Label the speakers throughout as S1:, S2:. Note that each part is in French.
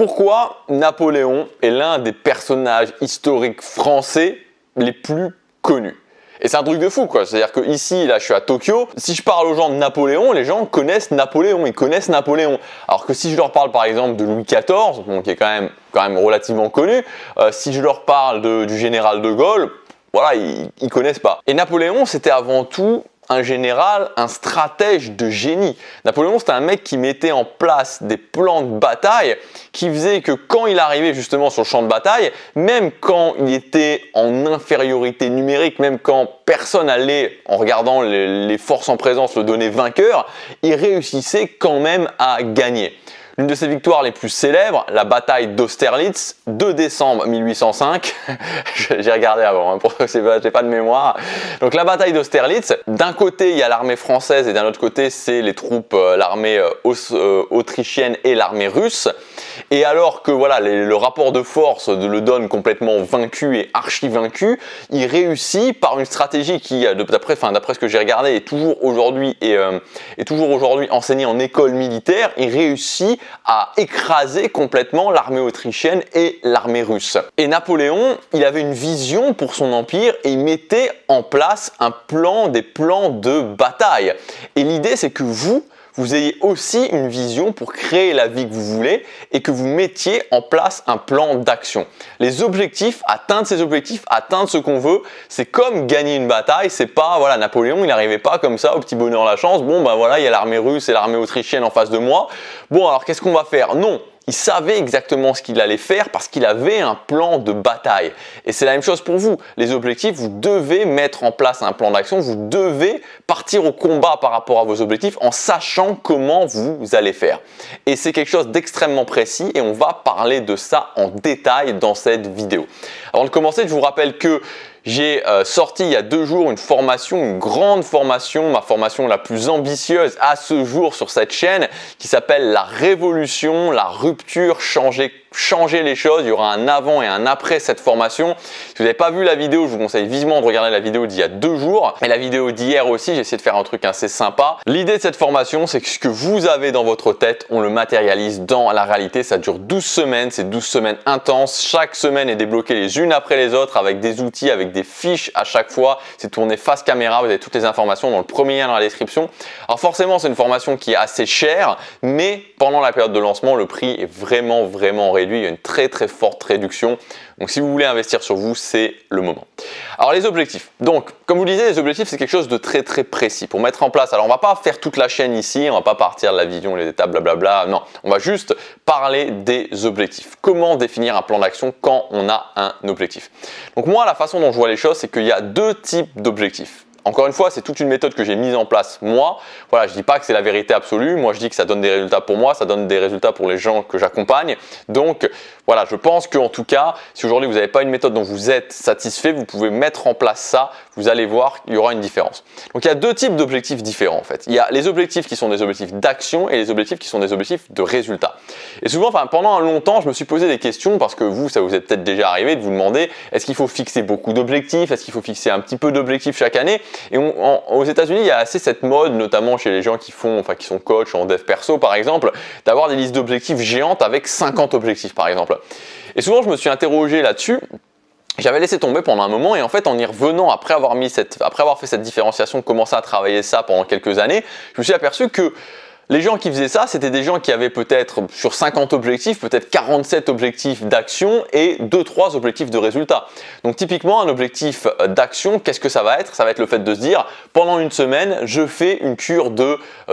S1: Pourquoi Napoléon est l'un des personnages historiques français les plus connus? Et c'est un truc de fou quoi, c'est-à-dire que ici, là je suis à Tokyo, si je parle aux gens de Napoléon, les gens connaissent Napoléon, ils connaissent Napoléon. Alors que si je leur parle par exemple de Louis XIV, bon, qui est quand même relativement connu, si je leur parle du général de Gaulle, voilà, ils connaissent pas. Et Napoléon, c'était avant tout un général, un stratège de génie. Napoléon, c'était un mec qui mettait en place des plans de bataille qui faisaient que quand il arrivait justement sur le champ de bataille, même quand il était en infériorité numérique, même quand personne allait, en regardant les forces en présence, le donner vainqueur, il réussissait quand même à gagner. L'une de ses victoires les plus célèbres, la bataille d'Austerlitz, 2 décembre 1805. J'ai regardé avant, hein, pour que j'ai pas de mémoire. Donc la bataille d'Austerlitz, d'un côté il y a l'armée française et d'un autre côté c'est les troupes, l'armée autrichienne et l'armée russe. Et alors que voilà, le rapport de force le donne complètement vaincu et archi vaincu, il réussit par une stratégie qui, d'après ce que j'ai regardé, est toujours aujourd'hui enseignée en école militaire, il réussit à écraser complètement l'armée autrichienne et l'armée russe. Et Napoléon, il avait une vision pour son empire et il mettait en place des plans de bataille. Et l'idée, c'est que vous ayez aussi une vision pour créer la vie que vous voulez et que vous mettiez en place un plan d'action. Les objectifs, atteindre ces objectifs, atteindre ce qu'on veut, c'est comme gagner une bataille. C'est pas, voilà, Napoléon, il n'arrivait pas comme ça au petit bonheur la chance. Bon, ben voilà, il y a l'armée russe et l'armée autrichienne en face de moi. Bon, alors qu'est-ce qu'on va faire? Non. Il savait exactement ce qu'il allait faire parce qu'il avait un plan de bataille. Et c'est la même chose pour vous. Les objectifs, vous devez mettre en place un plan d'action. Vous devez partir au combat par rapport à vos objectifs en sachant comment vous allez faire. Et c'est quelque chose d'extrêmement précis et on va parler de ça en détail dans cette vidéo. Avant de commencer, je vous rappelle que j'ai sorti il y a 2 jours une grande formation, ma formation la plus ambitieuse à ce jour sur cette chaîne qui s'appelle La Révolution, la rupture, changer les choses. Il y aura un avant et un après cette formation. Si vous n'avez pas vu la vidéo, je vous conseille vivement de regarder la vidéo d'il y a 2 jours et la vidéo d'hier aussi. J'ai essayé de faire un truc assez sympa. L'idée de cette formation, c'est que ce que vous avez dans votre tête, on le matérialise dans la réalité. Ça dure 12 semaines, c'est 12 semaines intenses. Chaque semaine est débloquée les unes après les autres avec des outils, avec des fiches à chaque fois. C'est tourné face caméra, vous avez toutes les informations dans le premier lien dans la description. Alors forcément, c'est une formation qui est assez chère, mais pendant la période de lancement, le prix est vraiment réduit. Il y a une très forte réduction. Donc si vous voulez investir sur vous, c'est le moment. Alors les objectifs. Donc comme vous le disiez, les objectifs c'est quelque chose de très précis pour mettre en place. Alors on va pas faire toute la chaîne ici, on va pas partir de la vision, les étapes, blablabla. Non, on va juste parler des objectifs. Comment définir un plan d'action quand on a un objectif? Donc moi, la façon dont je vois les choses, c'est qu'il y a 2 types d'objectifs. Encore une fois, c'est toute une méthode que j'ai mise en place moi. Voilà, je dis pas que c'est la vérité absolue. Moi, je dis que ça donne des résultats pour moi, ça donne des résultats pour les gens que j'accompagne. Donc, voilà, je pense qu'en tout cas, si aujourd'hui vous n'avez pas une méthode dont vous êtes satisfait, vous pouvez mettre en place ça. Vous allez voir qu'il y aura une différence. Donc, il y a 2 types d'objectifs différents en fait. Il y a les objectifs qui sont des objectifs d'action et les objectifs qui sont des objectifs de résultats. Et souvent, pendant un long temps, je me suis posé des questions parce que vous, ça vous est peut-être déjà arrivé de vous demander est-ce qu'il faut fixer beaucoup d'objectifs? Est-ce qu'il faut fixer un petit peu d'objectifs chaque année? Et aux États-Unis, il y a assez cette mode, notamment chez les gens qui sont coach en dev perso par exemple, d'avoir des listes d'objectifs géantes avec 50 objectifs par exemple. Et souvent, je me suis interrogé là-dessus. J'avais laissé tomber pendant un moment et en fait en y revenant après avoir fait cette différenciation, commencé à travailler ça pendant quelques années, je me suis aperçu que les gens qui faisaient ça, c'était des gens qui avaient peut-être sur 50 objectifs, peut-être 47 objectifs d'action et 2-3 objectifs de résultat. Donc typiquement un objectif d'action, qu'est-ce que ça va être? Ça va être le fait de se dire pendant une semaine, je fais une cure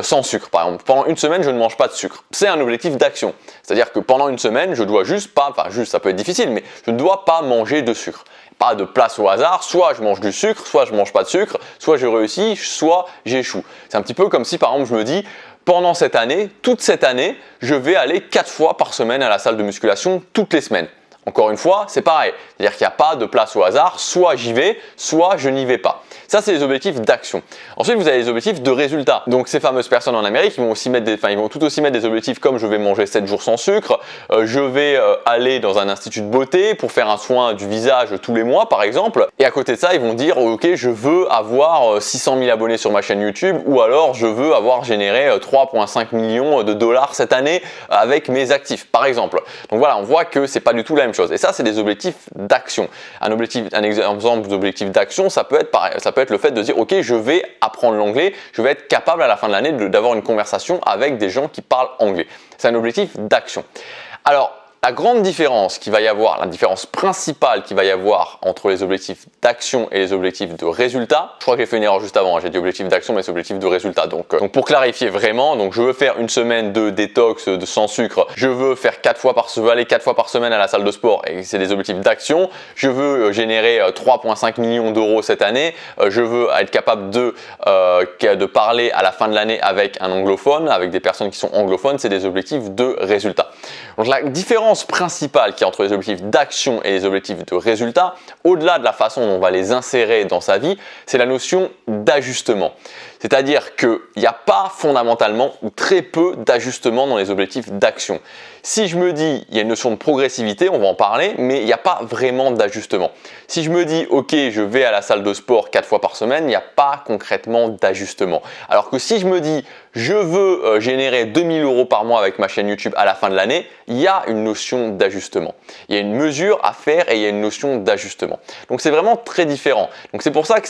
S1: sans sucre par exemple. Pendant une semaine, je ne mange pas de sucre. C'est un objectif d'action. C'est-à-dire que pendant une semaine, je dois ça peut être difficile, mais je ne dois pas manger de sucre. Pas de place au hasard, soit je mange du sucre, soit je mange pas de sucre, soit je réussis, soit j'échoue. C'est un petit peu comme si par exemple je me dis pendant cette année, toute cette année, je vais aller 4 fois par semaine à la salle de musculation toutes les semaines. Encore une fois, c'est pareil. C'est-à-dire qu'il n'y a pas de place au hasard, soit j'y vais, soit je n'y vais pas. Ça, c'est les objectifs d'action. Ensuite, vous avez les objectifs de résultat. Donc, ces fameuses personnes en Amérique, ils vont tout aussi mettre des objectifs comme je vais manger 7 jours sans sucre, je vais aller dans un institut de beauté pour faire un soin du visage tous les mois, par exemple. Et à côté de ça, ils vont dire, ok, je veux avoir 600 000 abonnés sur ma chaîne YouTube, ou alors je veux avoir généré 3,5 millions de dollars cette année avec mes actifs, par exemple. Donc voilà, on voit que c'est pas du tout la même chose. Et ça, c'est des objectifs d'action. Un exemple d'objectif d'action, ça peut être le fait de dire, ok, je vais apprendre l'anglais, je vais être capable à la fin de l'année d'avoir une conversation avec des gens qui parlent anglais. C'est un objectif d'action. Alors, la grande différence qu'il va y avoir, la différence principale qu'il va y avoir entre les objectifs d'action et les objectifs de résultat, je crois que j'ai fait une erreur juste avant, hein, j'ai dit objectif d'action mais c'est objectif de résultat. Donc pour clarifier vraiment, donc je veux faire une semaine de détox sans sucre, je veux faire aller 4 fois par semaine à la salle de sport et c'est des objectifs d'action, je veux générer 3,5 millions d'euros cette année, je veux être capable de parler à la fin de l'année avec un anglophone, avec des personnes qui sont anglophones, c'est des objectifs de résultat. Donc la différence principale qu'il y a entre les objectifs d'action et les objectifs de résultat, au-delà de la façon dont on va les insérer dans sa vie, c'est la notion d'ajustement. C'est-à-dire qu'il n'y a pas fondamentalement ou très peu d'ajustement dans les objectifs d'action. Si je me dis, il y a une notion de progressivité, on va en parler, mais il n'y a pas vraiment d'ajustement. Si je me dis, ok, je vais à la salle de sport 4 fois par semaine, il n'y a pas concrètement d'ajustement. Alors que si je me dis, je veux générer 2000 euros par mois avec ma chaîne YouTube à la fin de l'année, il y a une notion d'ajustement. Il y a une mesure à faire et il y a une notion d'ajustement. Donc c'est vraiment très différent. Donc c'est pour ça que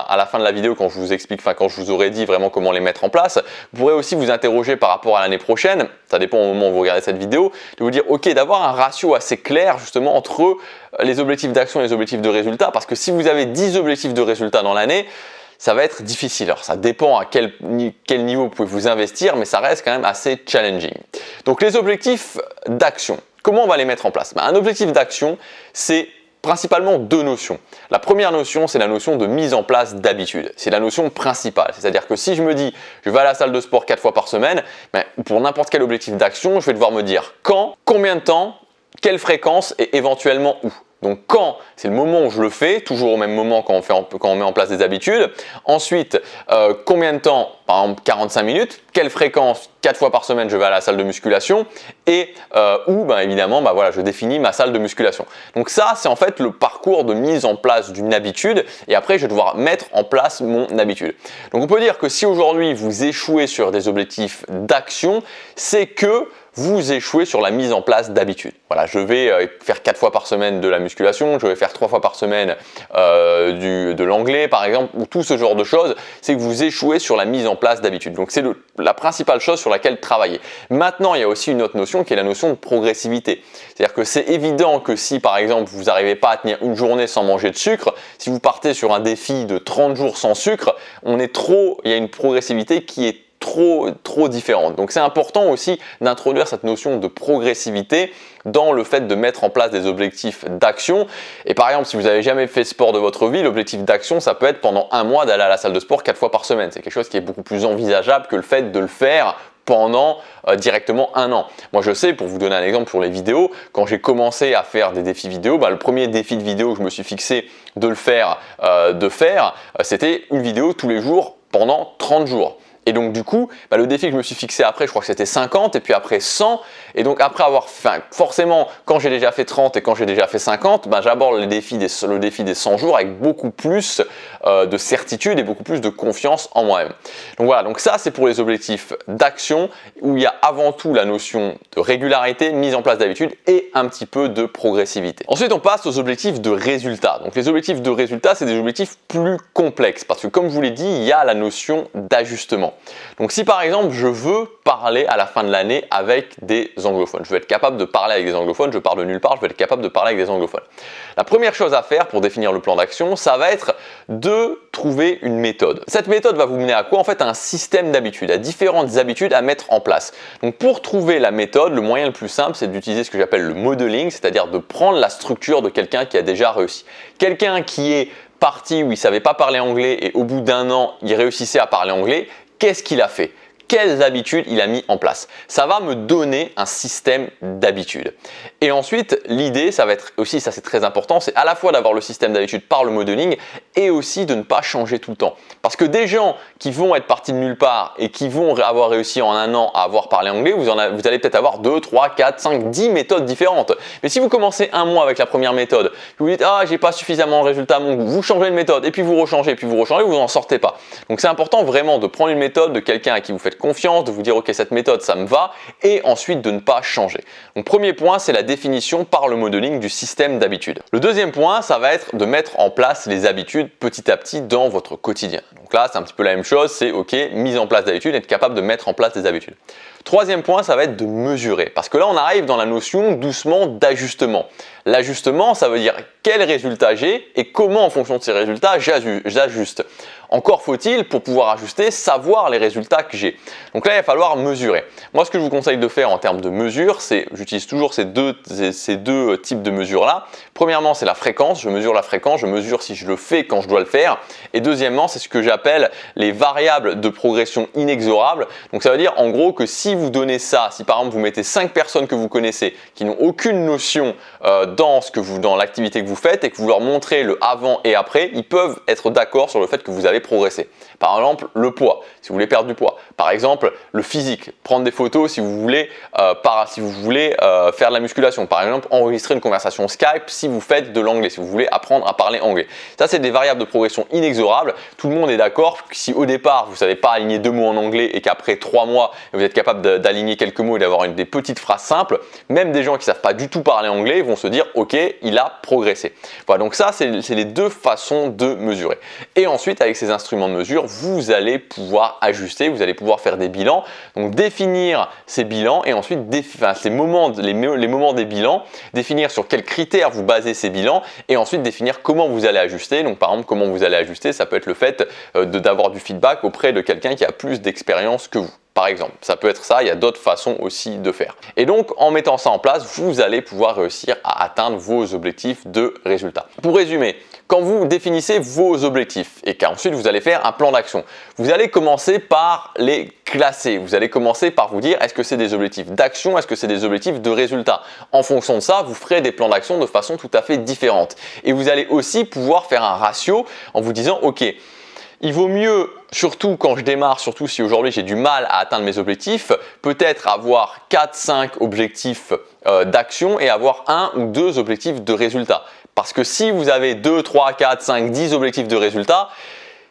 S1: à la fin de la vidéo, quand je vous explique, quand je vous aurai dit vraiment comment les mettre en place, vous pourrez aussi vous interroger par rapport à l'année prochaine, ça dépend au moment où vous regardez cette vidéo, de vous dire ok, d'avoir un ratio assez clair justement entre les objectifs d'action et les objectifs de résultat, parce que si vous avez 10 objectifs de résultat dans l'année, ça va être difficile. Alors ça dépend à quel niveau vous pouvez vous investir, mais ça reste quand même assez challenging. Donc les objectifs d'action, comment on va les mettre en place? Un objectif d'action, c'est principalement deux notions. La première notion, c'est la notion de mise en place d'habitude. C'est la notion principale. C'est-à-dire que si je me dis, je vais à la salle de sport 4 fois par semaine, pour n'importe quel objectif d'action, je vais devoir me dire quand, combien de temps, quelle fréquence et éventuellement où. Donc quand, c'est le moment où je le fais, toujours au même moment quand on met en place des habitudes. Ensuite, combien de temps? Par exemple 45 minutes. Quelle fréquence? 4 fois par semaine, je vais à la salle de musculation. Et où, évidemment, voilà, je définis ma salle de musculation. Donc ça, c'est en fait le parcours de mise en place d'une habitude. Et après, je vais devoir mettre en place mon habitude. Donc on peut dire que si aujourd'hui, vous échouez sur des objectifs d'action, c'est que vous échouez sur la mise en place d'habitude. Voilà, je vais faire 4 fois par semaine de la musculation, je vais faire 3 fois par semaine de l'anglais par exemple, ou tout ce genre de choses, c'est que vous échouez sur la mise en place d'habitude. Donc c'est la principale chose sur laquelle travailler. Maintenant, il y a aussi une autre notion qui est la notion de progressivité. C'est-à-dire que c'est évident que si par exemple vous n'arrivez pas à tenir une journée sans manger de sucre, si vous partez sur un défi de 30 jours sans sucre, il y a une progressivité qui est trop différente. Donc c'est important aussi d'introduire cette notion de progressivité dans le fait de mettre en place des objectifs d'action. Et par exemple, si vous n'avez jamais fait sport de votre vie, l'objectif d'action, ça peut être pendant un mois d'aller à la salle de sport 4 fois par semaine. C'est quelque chose qui est beaucoup plus envisageable que le fait de le faire pendant directement un an. Moi je sais, pour vous donner un exemple pour les vidéos, quand j'ai commencé à faire des défis vidéo, le premier défi de vidéo que je me suis fixé c'était une vidéo tous les jours pendant 30 jours. Et donc du coup, le défi que je me suis fixé après, je crois que c'était 50 et puis après 100. Et donc après avoir fait, forcément, quand j'ai déjà fait 30 et quand j'ai déjà fait 50, j'aborde le défi des 100 jours avec beaucoup plus de certitude et beaucoup plus de confiance en moi-même. Donc voilà, donc ça c'est pour les objectifs d'action où il y a avant tout la notion de régularité, mise en place d'habitude et un petit peu de progressivité. Ensuite, on passe aux objectifs de résultat. Donc les objectifs de résultat, c'est des objectifs plus complexes parce que comme je vous l'ai dit, il y a la notion d'ajustement. Donc si par exemple je veux parler à la fin de l'année avec des anglophones, je veux être capable de parler avec des anglophones, je pars de nulle part, je veux être capable de parler avec des anglophones. La première chose à faire pour définir le plan d'action, ça va être de trouver une méthode. Cette méthode va vous mener à quoi? En fait, à un système d'habitudes, à différentes habitudes à mettre en place. Donc pour trouver la méthode, le moyen le plus simple, c'est d'utiliser ce que j'appelle le modeling, c'est-à-dire de prendre la structure de quelqu'un qui a déjà réussi. Quelqu'un qui est parti où il ne savait pas parler anglais et au bout d'un an, il réussissait à parler anglais. Qu'est-ce qu'il a fait? quelles habitudes il a mis en place. Ça va me donner un système d'habitudes. Et ensuite, l'idée, ça va être aussi, ça c'est très important, c'est à la fois d'avoir le système d'habitude par le modeling et aussi de ne pas changer tout le temps. Parce que des gens qui vont être partis de nulle part et qui vont avoir réussi en un an à avoir parlé anglais, vous allez peut-être avoir 2, 3, 4, 5, 10 méthodes différentes. Mais si vous commencez un mois avec la première méthode, vous dites « Ah, j'ai pas suffisamment de résultats à mon goût », vous changez de méthode et puis vous rechangez, vous n'en sortez pas. Donc c'est important vraiment de prendre une méthode de quelqu'un à qui vous faites confiance, de vous dire « Ok, cette méthode, ça me va » et ensuite de ne pas changer. Donc premier point, c'est la définition par le modeling du système d'habitude. Le deuxième point, ça va être de mettre en place les habitudes petit à petit dans votre quotidien. Donc là, c'est un petit peu la même chose, c'est ok, mise en place d'habitudes, être capable de mettre en place des habitudes. Troisième point, ça va être de mesurer. Parce que là, on arrive dans la notion doucement d'ajustement. L'ajustement, ça veut dire quel résultat j'ai et comment en fonction de ces résultats j'ajuste. Encore faut-il, pour pouvoir ajuster, savoir les résultats que j'ai. Donc là, il va falloir mesurer. Moi, ce que je vous conseille de faire en termes de mesure, c'est, j'utilise toujours ces deux types de mesures-là. Premièrement, c'est la fréquence. Je mesure la fréquence, je mesure si je le fais quand je dois le faire. Et deuxièmement, c'est ce que j'appelle les variables de progression inexorables. Donc ça veut dire en gros que si vous donnez ça, si par exemple vous mettez 5 personnes que vous connaissez qui n'ont aucune notion dans l'activité que vous faites et que vous leur montrez le avant et après, ils peuvent être d'accord sur le fait que vous avez progressé. Par exemple, le poids, si vous voulez perdre du poids. Par exemple, le physique, prendre des photos si vous voulez, faire de la musculation. Par exemple, enregistrer une conversation Skype si vous faites de l'anglais, si vous voulez apprendre à parler anglais. Ça, c'est des variables de progression inexorables. Tout le monde est d'accord que si au départ, vous ne savez pas aligner 2 mots en anglais et qu'après 3 mois, vous êtes capable d'aligner quelques mots et d'avoir des petites phrases simples, même des gens qui ne savent pas du tout parler anglais vont se dire « Ok, il a progressé ». Voilà, donc ça, c'est les deux façons de mesurer. Et ensuite, avec ces instruments de mesure, vous allez pouvoir ajuster, vous allez pouvoir faire des bilans. Donc définir ces bilans et ensuite les moments des bilans, définir sur quels critères vous basez ces bilans et ensuite définir comment vous allez ajuster. Donc par exemple, comment vous allez ajuster, ça peut être le fait d'avoir du feedback auprès de quelqu'un qui a plus d'expérience que vous. Par exemple, ça peut être ça, il y a d'autres façons aussi de faire. Et donc, en mettant ça en place, vous allez pouvoir réussir à atteindre vos objectifs de résultats. Pour résumer, quand vous définissez vos objectifs et qu'ensuite vous allez faire un plan d'action, vous allez commencer par les classer. Vous allez commencer par vous dire est-ce que c'est des objectifs d'action, est-ce que c'est des objectifs de résultats. En fonction de ça, vous ferez des plans d'action de façon tout à fait différente. Et vous allez aussi pouvoir faire un ratio en vous disant ok, il vaut mieux, surtout quand je démarre, surtout si aujourd'hui j'ai du mal à atteindre mes objectifs, peut-être avoir 4-5 objectifs d'action et avoir 1 ou 2 objectifs de résultats. Parce que si vous avez 2, 3, 4, 5, 10 objectifs de résultats,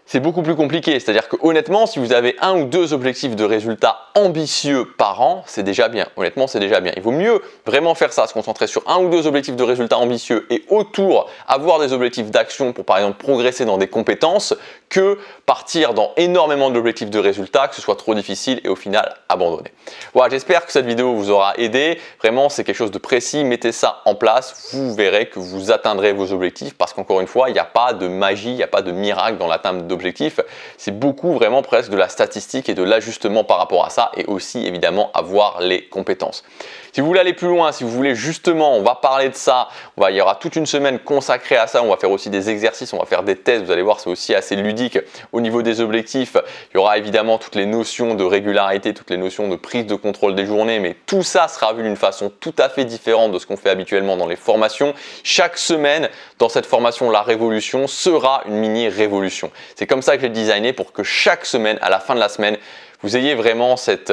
S1: c'est beaucoup plus compliqué. C'est-à-dire que honnêtement, si vous avez 1 ou 2 objectifs de résultats ambitieux par an, c'est déjà bien. Honnêtement, c'est déjà bien. Il vaut mieux vraiment faire ça, se concentrer sur 1 ou 2 objectifs de résultats ambitieux et autour avoir des objectifs d'action pour par exemple progresser dans des compétences que partir dans énormément d'objectifs de résultats, que ce soit trop difficile et au final abandonner. Voilà, j'espère que cette vidéo vous aura aidé. Vraiment, c'est quelque chose de précis. Mettez ça en place. Vous verrez que vous atteindrez vos objectifs parce qu'encore une fois, il n'y a pas de magie, il n'y a pas de miracle dans l'atteinte d'objectifs. C'est beaucoup vraiment presque de la statistique et de l'ajustement par rapport à ça et aussi évidemment avoir les compétences. Si vous voulez aller plus loin, si vous voulez justement, on va parler de ça, il y aura toute une semaine consacrée à ça, on va faire aussi des exercices, on va faire des tests, vous allez voir c'est aussi assez ludique au niveau des objectifs. Il y aura évidemment toutes les notions de régularité, toutes les notions de prise de contrôle des journées, mais tout ça sera vu d'une façon tout à fait différente de ce qu'on fait habituellement dans les formations. Chaque semaine dans cette formation, la révolution sera une mini révolution. C'est comme ça que j'ai designé pour que chaque semaine, à la fin de la semaine, vous ayez vraiment c'est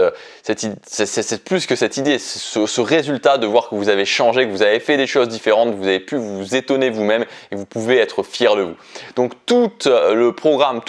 S1: plus que cette idée, ce résultat de voir que vous avez changé, que vous avez fait des choses différentes, que vous avez pu vous étonner vous-même et vous pouvez être fier de vous. Donc tout le programme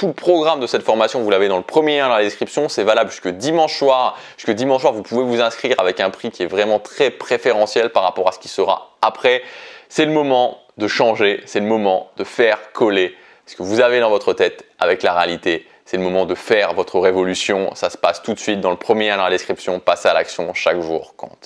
S1: de cette formation, vous l'avez dans le premier lien dans la description, c'est valable jusque dimanche soir. Jusque dimanche soir, vous pouvez vous inscrire avec un prix qui est vraiment très préférentiel par rapport à ce qui sera après. C'est le moment de changer, c'est le moment de faire coller ce que vous avez dans votre tête avec la réalité. C'est le moment de faire votre révolution. Ça se passe tout de suite dans le premier lien dans la description. Passez à l'action, chaque jour compte.